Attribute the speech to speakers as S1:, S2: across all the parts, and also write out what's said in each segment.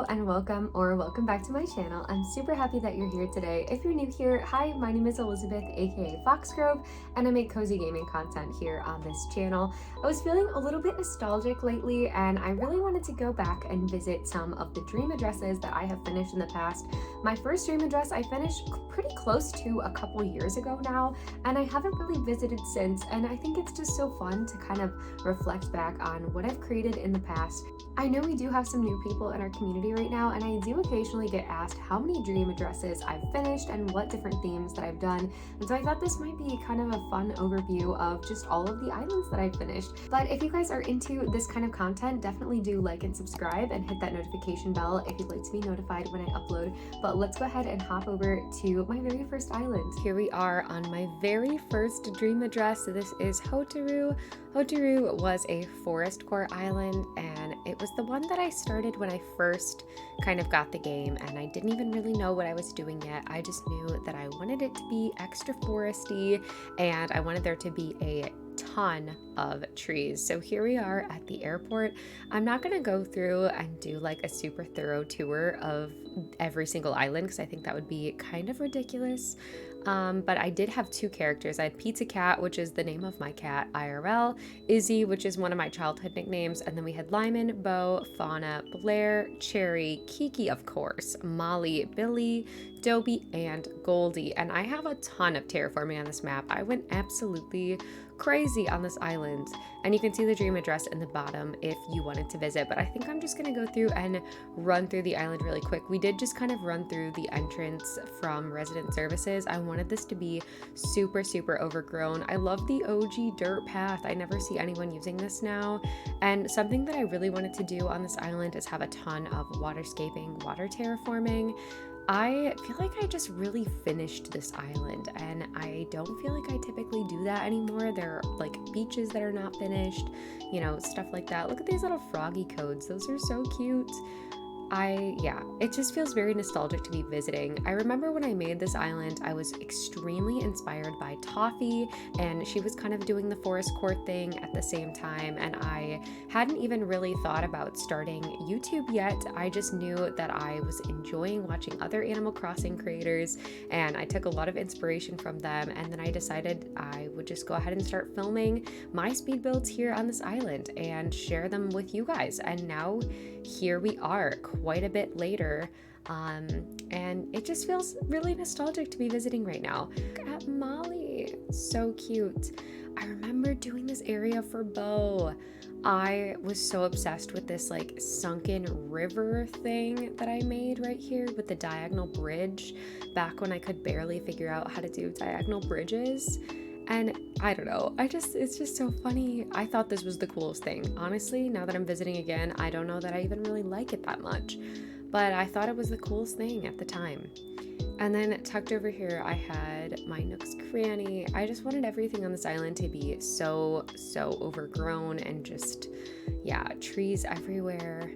S1: and welcome back to my channel. I'm super happy that you're here today. If you're new here, hi, my name is Elizabeth, aka Foxgrove, and I make cozy gaming content here on this channel. I was feeling a little bit nostalgic lately, and I really wanted to go back and visit some of the dream addresses that I have finished in the past. My first dream address I finished pretty close to a couple years ago now, and I haven't really visited since, and I think it's just so fun to kind of reflect back on what I've created in the past. I know we do have some new people in our community right now, and I do occasionally get asked how many dream addresses I've finished and what different themes that I've done, and so I thought this might be kind of a fun overview of just all of the islands that I've finished. But if you guys are into this kind of content, definitely do like and subscribe and hit that notification bell if you'd like to be notified when I upload. But let's go ahead and hop over to my very first island. Here we are on my very first dream address. This is Hotaru. Hotaru was a forest core island, and it was the one that I started when I first kind of got the game, and I didn't even really know what I was doing yet. I just knew that I wanted it to be extra foresty, and I wanted there to be a ton of trees. So here we are at the airport. I'm not going to go through and do like a super thorough tour of every single island because I think that would be kind of ridiculous. But I did have two characters. I had Pizza Cat, which is the name of my cat IRL, Izzy, which is one of my childhood nicknames, and then we had Lyman, Bo, Fauna, Blair, Cherry, Kiki, of course, Molly, Billy, Dobie, and Goldie. And I have a ton of terraforming on this map. I went absolutely crazy on this island, and you can see the dream address in the bottom if you wanted to visit, but I think I'm just gonna go through and run through the island really quick. We did just kind of run through the entrance from resident services. I wanted this to be super overgrown. I love the OG dirt path. I never see anyone using this now, and something that I really wanted to do on this island is have a ton of waterscaping, water terraforming. I feel like I just really finished this island, and I don't feel like I typically do that anymore. There are like beaches that are not finished, you know, stuff like that. Look at these little froggy codes. Those are so cute. It just feels very nostalgic to be visiting. I remember when I made this island, I was extremely inspired by Toffee, and she was kind of doing the forest core thing at the same time, and I hadn't even really thought about starting YouTube yet. I just knew that I was enjoying watching other Animal Crossing creators, and I took a lot of inspiration from them, and then I decided I would just go ahead and start filming my speed builds here on this island and share them with you guys. And now here we are, quite a bit later, and it just feels really nostalgic to be visiting right now. Look at Molly, so cute. I remember doing this area for Bo. I was so obsessed with this like sunken river thing that I made right here with the diagonal bridge back when I could barely figure out how to do diagonal bridges. And I don't know, it's just so funny. I thought this was the coolest thing. Honestly, now that I'm visiting again, I don't know that I even really like it that much, but I thought it was the coolest thing at the time. And then tucked over here, I had my Nook's Cranny. I just wanted everything on this island to be so overgrown and just, yeah, trees everywhere.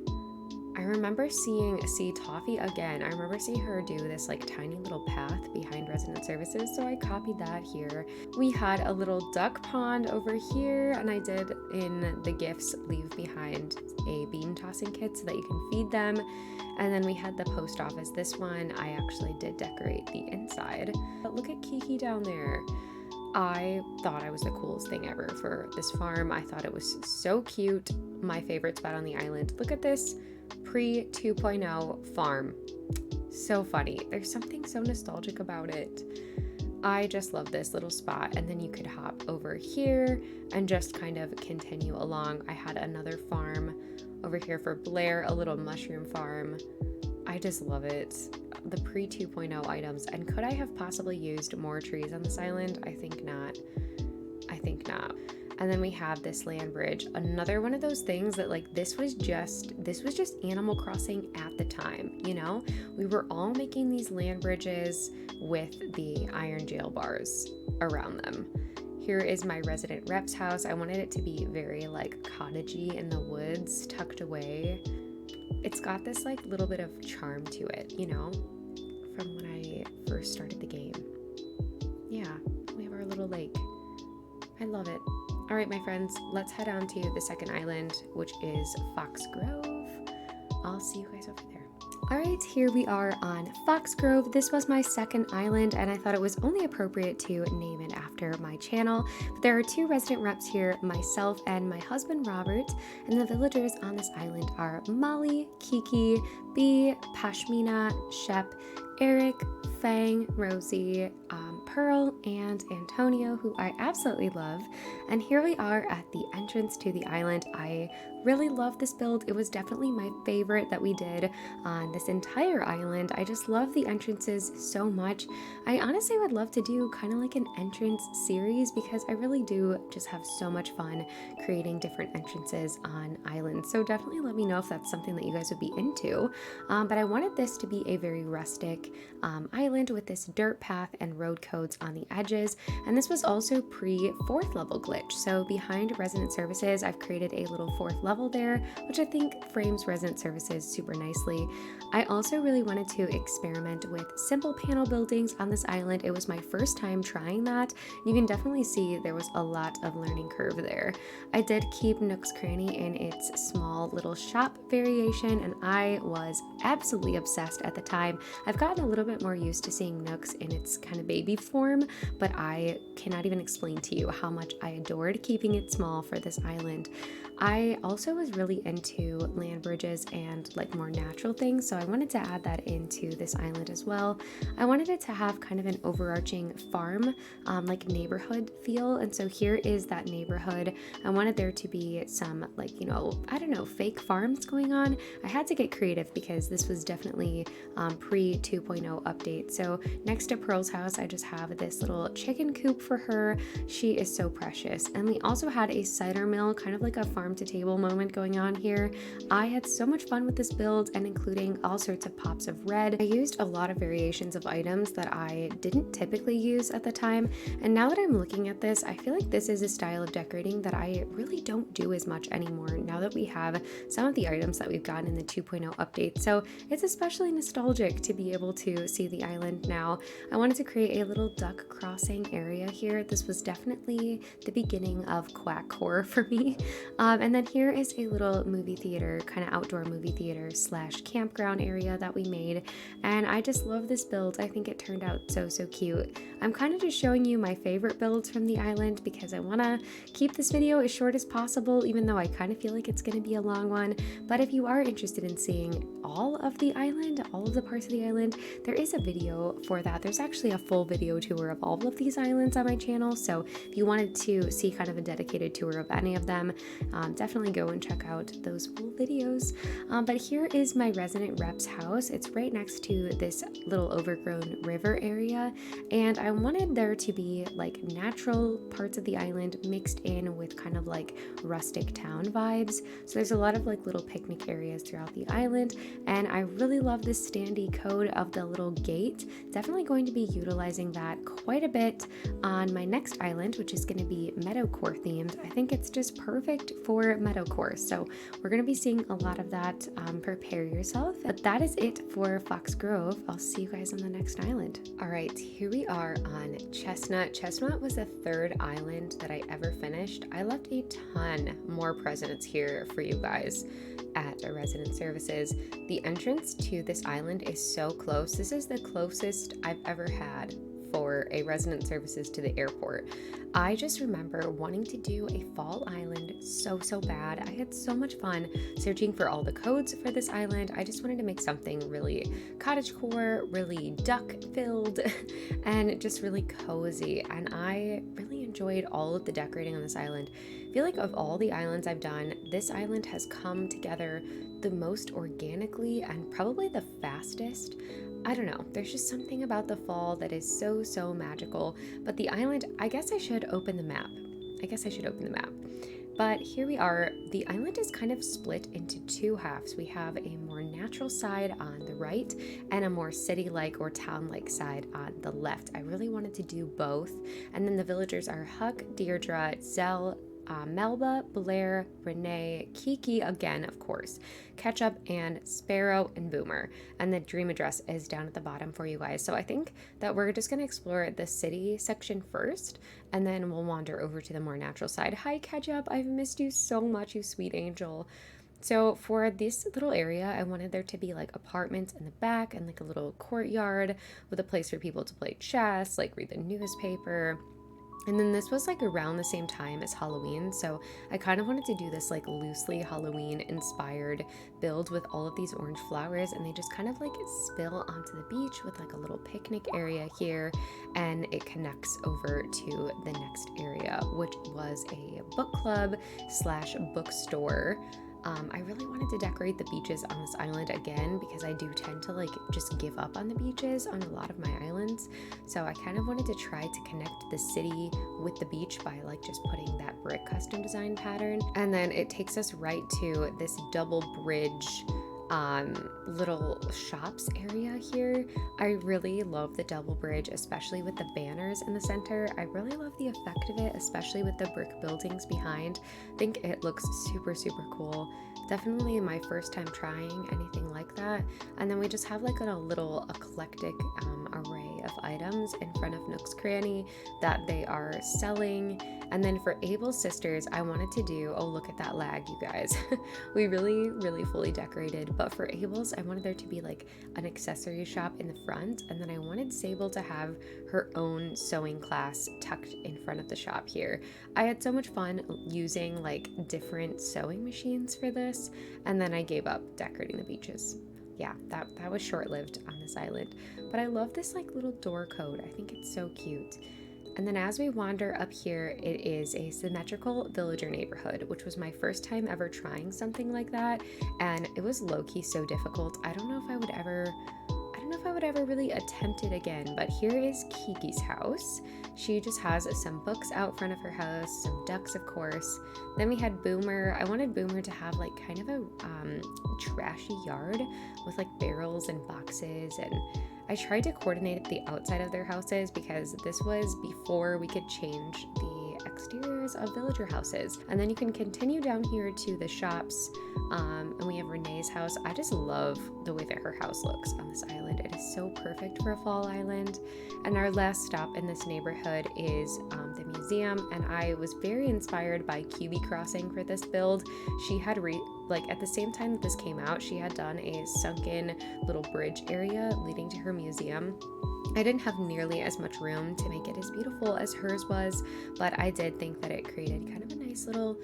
S1: I remember seeing Toffee again. I remember seeing her do this like tiny little path behind resident services, so I copied that here. We had a little duck pond over here, and I did in the gifts leave behind a bean tossing kit so that you can feed them. And then we had the post office. This one I actually did decorate the inside. But look at Kiki down there. I thought I was the coolest thing ever for this farm. I thought it was so cute. My favorite spot on the island. Look at this pre 2.0 farm. So funny. There's something so nostalgic about it. I just love this little spot. And then you could hop over here and just kind of continue along. I had another farm over here for Blair, a little mushroom farm. I just love it. The pre 2.0 items. And could I have possibly used more trees on this island? I think not. And then we have this land bridge, another one of those things that like this was just Animal Crossing at the time, you know? We were all making these land bridges with the iron jail bars around them. Here is my resident rep's house. I wanted it to be very like cottagey in the woods, tucked away. It's got this like little bit of charm to it, you know, from when I first started the game. Yeah, we have our little lake. I love it. All right, my friends, let's head on to the second island, which is Fox Grove. I'll see you guys over there. Alright, here we are on Foxgrove. This was my second island, and I thought it was only appropriate to name it after my channel. But there are two resident reps here, myself and my husband Robert, and the villagers on this island are Molly, Kiki, Bee, Pashmina, Shep, Eric, Fang, Rosie, Pearl, and Antonio, who I absolutely love. And here we are at the entrance to the island. I really love this build. It was definitely my favorite that we did on this entire island. I just love the entrances so much. I honestly would love to do kind of like an entrance series because I really do just have so much fun creating different entrances on islands. So definitely let me know if that's something that you guys would be into. But I wanted this to be a very rustic island with this dirt path and road codes on the edges. And this was also pre 4th level glitch. So behind resident services, I've created a little 4th level there, which I think frames resident services super nicely. I also really wanted to experiment with simple panel buildings on this island. It was my first time trying that. You can definitely see there was a lot of learning curve there. I did keep Nook's Cranny in its small little shop variation, and I was absolutely obsessed at the time. I've gotten a little bit more used to seeing Nook's in its kind of baby form, but I cannot even explain to you how much I adored keeping it small for this island. I also was really into land bridges and like more natural things, so I wanted to add that into this island as well. I wanted it to have kind of an overarching farm, like neighborhood feel, and so here is that neighborhood. I wanted there to be some like, you know, I don't know, fake farms going on. I had to get creative because this was definitely pre 2.0 update. So next to Pearl's house, I just have this little chicken coop for her. She is so precious. And we also had a cider mill, kind of like a farm to table moment going on here. I had so much fun with this build and including all sorts of pops of red. I used a lot of variations of items that I didn't typically use at the time, and now that I'm looking at this, I feel like this is a style of decorating that I really don't do as much anymore now that we have some of the items that we've gotten in the 2.0 update. So it's especially nostalgic to be able to see the island now. I wanted to create a little duck crossing area here. This was definitely the beginning of quack core for me. And then here is a little movie theater, kind of outdoor movie theater / campground area that we made. And I just love this build. I think it turned out so cute. I'm kind of just showing you my favorite builds from the island because I want to keep this video as short as possible, even though I kind of feel like it's going to be a long one. But if you are interested in seeing all of the island, all of the parts of the island, there is a video for that. There's actually a full video tour of all of these islands on my channel. So if you wanted to see kind of a dedicated tour of any of them, definitely go and check out those full videos. But here is my resident rep's house. It's right next to this little overgrown river area, and I wanted there to be like natural parts of the island mixed in with kind of like rustic town vibes. So there's a lot of like little picnic areas throughout the island, and I really love this standee code of the little gate. Definitely going to be utilizing that quite a bit on my next island, which is going to be Meadowcore themed. I think it's just perfect for Meadowcore, so we're going to be seeing a lot of that. Prepare yourself. But that is it for Foxgrove. I'll see you guys on the next island. All right, here we are on Chestnut. Chestnut was the 3rd island that I ever finished. I left a ton more presents here for you guys at resident services. The entrance to this island is so close. This is the closest I've ever had for a resident services to the airport. I just remember wanting to do a fall island so bad. I had so much fun searching for all the codes for this island. I just wanted to make something really cottagecore, really duck filled, and just really cozy. And I really enjoyed all of the decorating on this island. I feel like of all the islands I've done, this island has come together the most organically and probably the fastest. I don't know, there's just something about the fall that is so magical. But the island, I guess I should open the map. But here we are. The island is kind of split into 2 halves. We have a more natural side on the right and a more city-like or town-like side on the left. I really wanted to do both. And then the villagers are Huck, Deirdre, Zell, Melba, Blair, Renee, Kiki again, of course, Ketchup, and Sparrow and Boomer. And the dream address is down at the bottom for you guys. So I think that we're just going to explore the city section first, and then we'll wander over to the more natural side. Hi, Ketchup. I've missed you so much, you sweet angel. So for this little area, I wanted there to be like apartments in the back and like a little courtyard with a place for people to play chess, like read the newspaper. And then this was like around the same time as Halloween, so I kind of wanted to do this like loosely Halloween inspired build with all of these orange flowers, and they just kind of like spill onto the beach with like a little picnic area here, and it connects over to the next area, which was a book club slash bookstore. I really wanted to decorate the beaches on this island again because I do tend to like just give up on the beaches on a lot of my islands. So I kind of wanted to try to connect the city with the beach by like just putting that brick custom design pattern. And then it takes us right to this double bridge little shops area here. I really love the double bridge, especially with the banners in the center. I really love the effect of it, especially with the brick buildings behind. I think it looks super, super cool. Definitely my first time trying anything like that. And then we just have like a little eclectic array of items in front of Nook's Cranny that they are selling. And then for Abel's sisters, I wanted to do, oh, look at that lag, you guys. We really, really fully decorated. But for Abel's, I wanted there to be like an accessory shop in the front. And then I wanted Sable to have her own sewing class tucked in front of the shop here. I had so much fun using like different sewing machines for this. And then I gave up decorating the beaches. Yeah, that was short-lived on this island. But I love this like little door code. I think it's so cute. And then as we wander up here, it is a symmetrical villager neighborhood, which was my first time ever trying something like that. And it was low-key so difficult. I don't know if I would ever really attempt it again, but here is Kiki's house. She just has some books out front of her house, some ducks, of course. Then we had Boomer. I wanted Boomer to have like kind of a trashy yard with like barrels and boxes, and I tried to coordinate the outside of their houses because this was before we could change the exteriors of villager houses. And then you can continue down here to the shops, and we have Renee's house. I just love the way that her house looks on this island. It is so perfect for a fall island. And our last stop in this neighborhood is the museum, and I was very inspired by QB Crossing for this build. She had like at the same time that this came out, she had done a sunken little bridge area leading to her museum. I didn't have nearly as much room to make it as beautiful as hers was, but I did think that it created kind of a nice little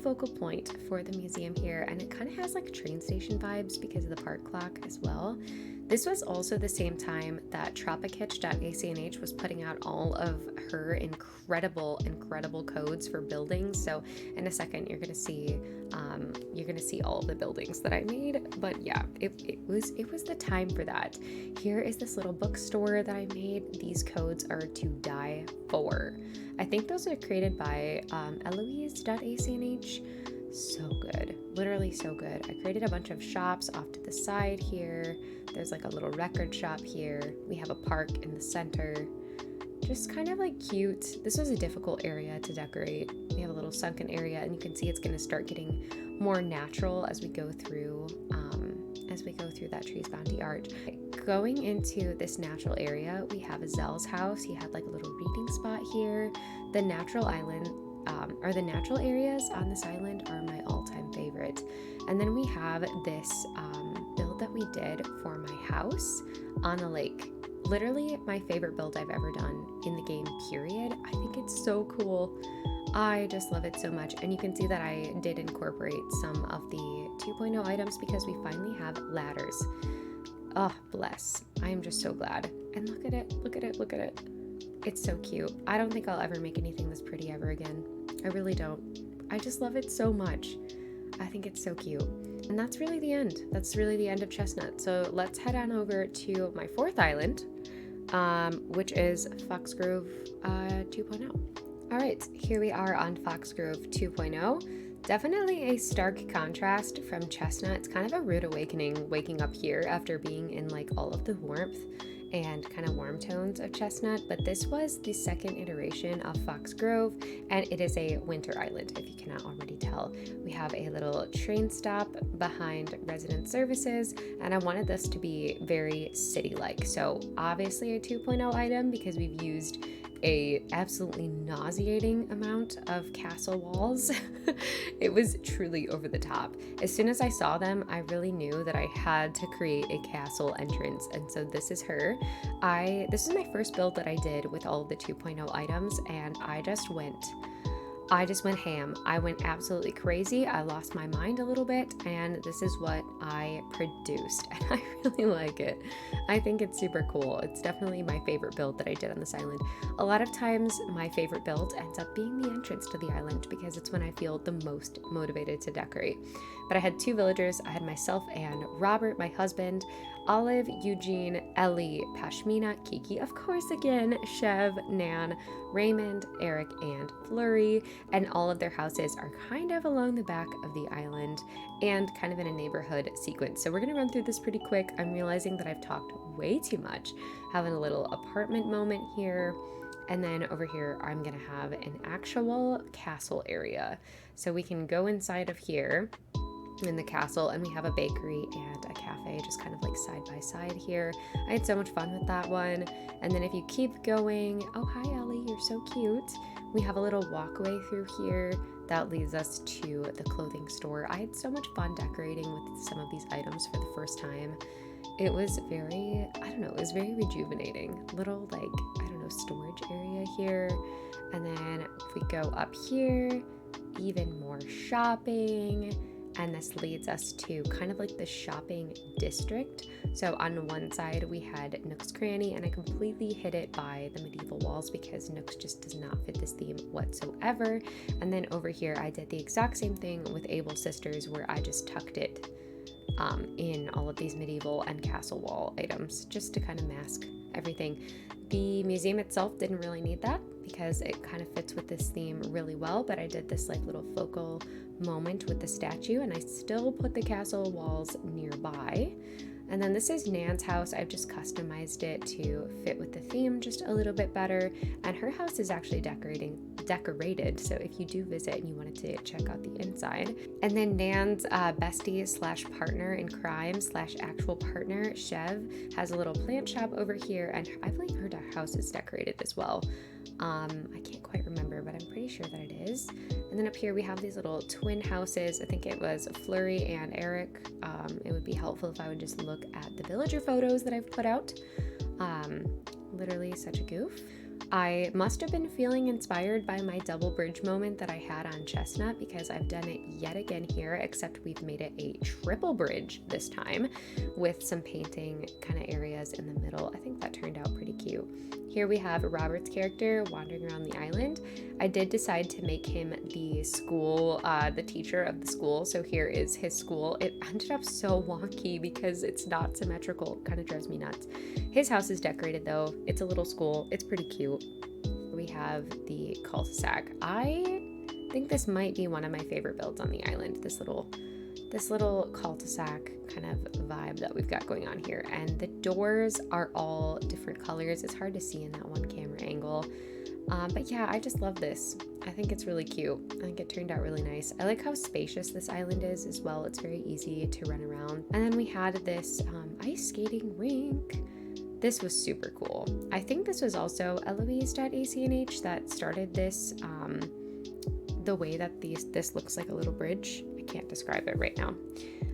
S1: focal point for the museum here, and it kind of has like train station vibes because of the park clock as well. This was also the same time that TropicHitch.acnh was putting out all of her incredible codes for buildings. So in a second, you're gonna see all of the buildings that I made. But yeah, it was the time for that. Here is this little bookstore that I made. These codes are to die for. I think those are created by Eloise.acnh. So good, literally so good. I created a bunch of shops off to the side here. There's like a little record shop here. We have a park in the center. Just kind of like cute. This was a difficult area to decorate. We have a little sunken area, and you can see it's going to start getting more natural as we go through that Trees Bounty art. Going into this natural area, we have Zell's house. He had like a little reading spot here. The natural island the natural areas on this island are my all-time favorite. And then we have this build that we did for my house on the lake. Literally my favorite build I've ever done in the game, period. I think it's so cool. I just love it so much. And you can see that I did incorporate some of the 2.0 items because we finally have ladders. Oh, bless. I am just so glad. And look at it, look at it, look at it. It's so cute. I don't think I'll ever make anything this pretty ever again. I really don't. I just love it so much. I think it's so cute. And that's really the end. That's really the end of Chestnut. So let's head on over to my fourth island, which is Foxgrove 2.0. All right, here we are on Foxgrove 2.0. Definitely a stark contrast from Chestnut. It's kind of a rude awakening waking up here after being in like all of the warmth and kind of warm tones of Chestnut, but this was the second iteration of Foxgrove, and it is a winter island, if you cannot already tell. We have a little train stop behind resident services, and I wanted this to be very city-like. So obviously a 2.0 item because we've used a absolutely nauseating amount of castle walls. It was truly over the top. As soon as I saw them, I really knew that I had to create a castle entrance, and so this is her. This is my first build that I did with all of the 2.0 items, and I just went ham. I went absolutely crazy. I lost my mind a little bit, and this is what I produced, and I really like it. I think it's super cool. It's definitely my favorite build that I did on this island. A lot of times my favorite build ends up being the entrance to the island because it's when I feel the most motivated to decorate. But I had 2 villagers. I had myself and Robert, my husband, Olive, Eugene, Ellie, Pashmina, Kiki, of course again, Chev, Nan, Raymond, Eric, and Flurry, and all of their houses are kind of along the back of the island and kind of in a neighborhood sequence. So we're going to run through this pretty quick. I'm realizing that I've talked way too much, having a little apartment moment here. And then over here, I'm going to have an actual castle area. So we can go inside of here in the castle, and we have a bakery and a cafe just kind of like side by side here. I had so much fun with that one. And then if you keep going, oh hi Ellie, you're so cute. We have a little walkway through here that leads us to the clothing store. I had so much fun decorating with some of these items for the first time. It was very, it was very rejuvenating. Little storage area here. And then if we go up here, even more shopping. And this leads us to kind of like the shopping district. So on one side we had Nook's Cranny, and I completely hid it by the medieval walls because Nook's just does not fit this theme whatsoever. And then over here I did the exact same thing with Able Sisters, where I just tucked it in all of these medieval and castle wall items just to kind of mask everything. The museum itself didn't really need that because it kind of fits with this theme really well, but I did this like little focal moment with the statue, and I still put the castle walls nearby. And then this is Nan's house. I've just customized it to fit with the theme just a little bit better, and her house is actually decorated, so if you do visit and you wanted to check out the inside. And then Nan's bestie slash partner in crime slash actual partner, Chev, has a little plant shop over here, and I believe her house is decorated as well. I can't quite remember, but I'm pretty sure that it is. And then up here we have these little twin houses. I think it was Flurry and Eric. It would be helpful if I would just look at the villager photos that I've put out. Literally such a goof. I must have been feeling inspired by my double bridge moment that I had on Chestnut, because I've done it yet again here, except we've made it a triple bridge this time with some painting kind of areas in the middle. I think that turned out pretty cute. Here we have Robert's character wandering around the island. I did decide to make him the school, the teacher of the school. So here is his school. It ended up so wonky because it's not symmetrical. It kind of drives me nuts. His house is decorated though. It's a little school. It's pretty cute. We have the cul-de-sac. I think this might be one of my favorite builds on the island. This little cul-de-sac kind of vibe that we've got going on here. And the doors are all different colors. It's hard to see in that one camera angle. But yeah, I just love this. I think it's really cute. I think it turned out really nice. I like how spacious this island is as well. It's very easy to run around. And then we had this ice skating rink. This was super cool. I think this was also Eloise.acnh that started this, the way that this looks like a little bridge. I can't describe it right now.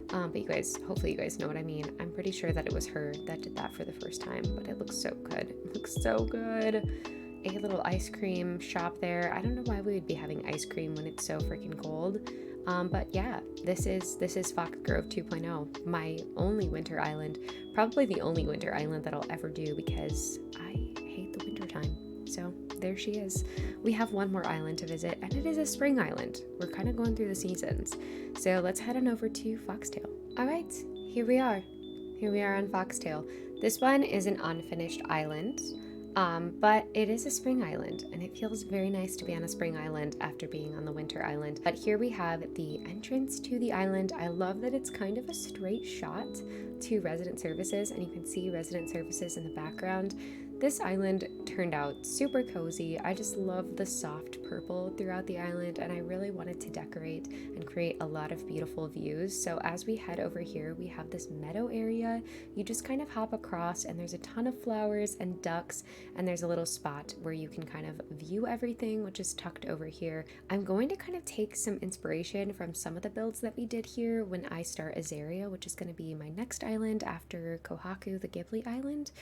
S1: But you guys, hopefully you guys know what I mean. I'm pretty sure that it was her that did that for the first time, but it looks so good. It looks so good. A little ice cream shop there. I don't know why we would be having ice cream when it's so freaking cold. But yeah, this is Foxgrove 2.0, my only winter island, probably the only winter island that I'll ever do because I hate the winter time. So there she is. We have one more island to visit, and it is a spring island. We're kind of going through the seasons. So let's head on over to Foxtail. All right, here we are. Here we are on Foxtail. This one is an unfinished island. But it is a spring island, and it feels very nice to be on a spring island after being on the winter island. But here we have the entrance to the island. I love that it's kind of a straight shot to resident services, and you can see resident services in the background. This island turned out super cozy. I just love the soft purple throughout the island, and I really wanted to decorate and create a lot of beautiful views. So as we head over here, we have this meadow area. You just kind of hop across, and there's a ton of flowers and ducks, and there's a little spot where you can kind of view everything, which is tucked over here. I'm going to kind of take some inspiration from some of the builds that we did here when I start Azaria, which is going to be my next island after Kohaku, the Ghibli island,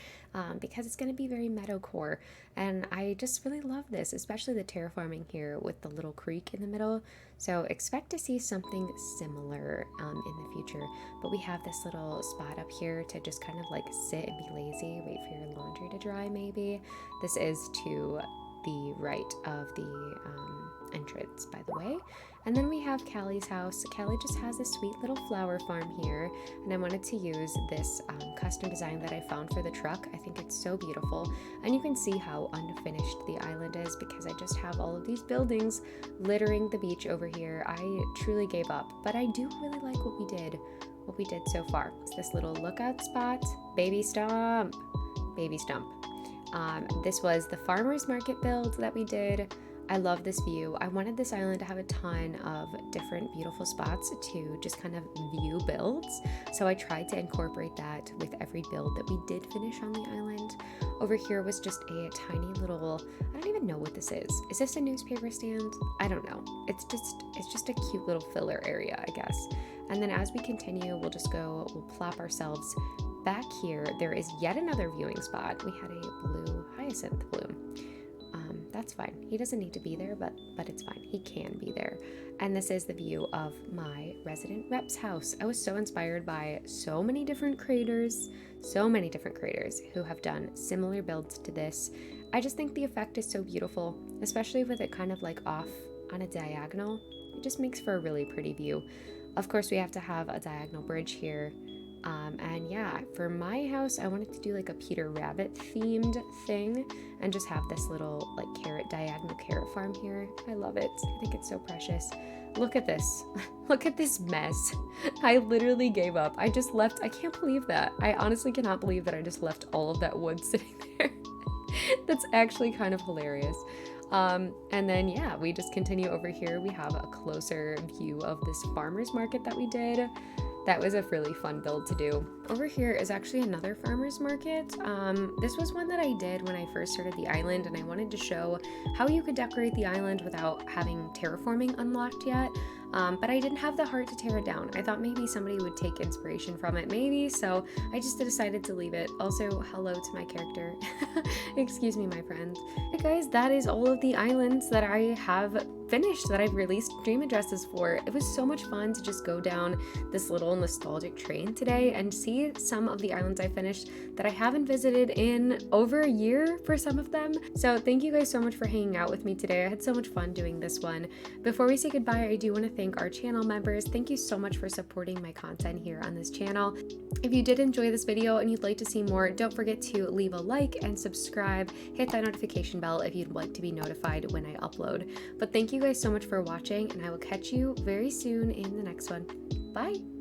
S1: because it's going to be very meadowcore, and I just really love this, especially the terraforming here with the little creek in the middle. So expect to see something similar in the future. But we have this little spot up here to just kind of like sit and be lazy, wait for your laundry to dry maybe. This is to the right of the entrance, by the way. And then we have Callie's house. Callie just has a sweet little flower farm here, and I wanted to use this custom design that I found for the truck. I think it's so beautiful, and you can see how unfinished the island is because I just have all of these buildings littering the beach over here. I truly gave up, but I do really like what we did so far. It's this little lookout spot. Baby stump. This was the farmer's market build that we did. I love this view. I wanted this island to have a ton of different beautiful spots to just kind of view builds. So I tried to incorporate that with every build that we did finish on the island. Over here was just a tiny little, I don't even know what this is. Is this a newspaper stand? I don't know. It's just a cute little filler area, I guess. And then as we continue, we'll plop ourselves back here. There is yet another viewing spot. We had a blue hyacinth bloom. That's fine. He doesn't need to be there, but it's fine. He can be there. And this is the view of my resident rep's house. I was so inspired by so many different creators who have done similar builds to this. I just think the effect is so beautiful, especially with it kind of like off on a diagonal. It just makes for a really pretty view. Of course, we have to have a diagonal bridge here. And yeah, for my house, I wanted to do like a Peter Rabbit themed thing and just have this little like diagonal carrot farm here. I love it. I think it's so precious. Look at this. Look at this mess. I literally gave up. I just left. I can't believe that. I honestly cannot believe that I just left all of that wood sitting there. That's actually kind of hilarious. And then yeah, we just continue over here. We have a closer view of this farmer's market that we did. That was a really fun build to do. Over here is actually another farmer's market. This was one that I did when I first started the island, and I wanted to show how you could decorate the island without having terraforming unlocked yet. But I didn't have the heart to tear it down. I thought maybe somebody would take inspiration from it, maybe, so I just decided to leave it. Also, hello to my character. Excuse me, my friends. Hey guys, that is all of the islands that I have finished, that I've released dream addresses for. It was so much fun to just go down this little nostalgic train today and see some of the islands I finished that I haven't visited in over a year for some of them. So thank you guys so much for hanging out with me today. I had so much fun doing this one. Before we say goodbye, I do want to thank our channel members. Thank you so much for supporting my content here on this channel. If you did enjoy this video and you'd like to see more, don't forget to leave a like and subscribe. Hit that notification bell if you'd like to be notified when I upload. But thank you guys so much for watching, and I will catch you very soon in the next one. Bye!